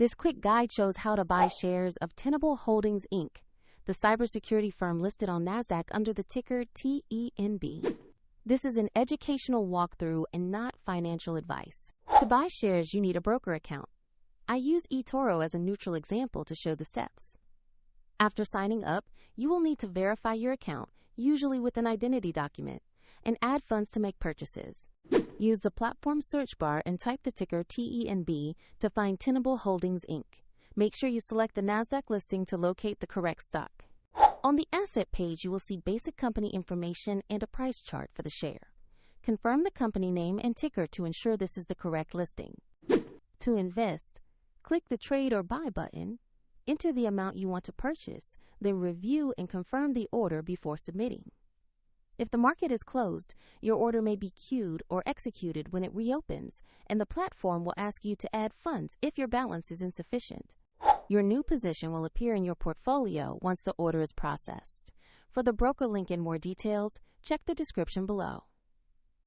This quick guide shows how to buy shares of Tenable Holdings Inc., the cybersecurity firm listed on NASDAQ under the ticker TENB. This is an educational walkthrough and not financial advice. To buy shares, you need a broker account. I use eToro as a neutral example to show the steps. After signing up, you will need to verify your account, usually with an identity document, and add funds to make purchases. Use the platform search bar and type the ticker TENB to find Tenable Holdings Inc. Make sure you select the NASDAQ listing to locate the correct stock. On the asset page, you will see basic company information and a price chart for the share. Confirm the company name and ticker to ensure this is the correct listing. To invest, click the Trade or Buy button, enter the amount you want to purchase, then review and confirm the order before submitting. If the market is closed, your order may be queued or executed when it reopens, and the platform will ask you to add funds if your balance is insufficient. Your new position will appear in your portfolio once the order is processed. For the broker link and more details, check the description below.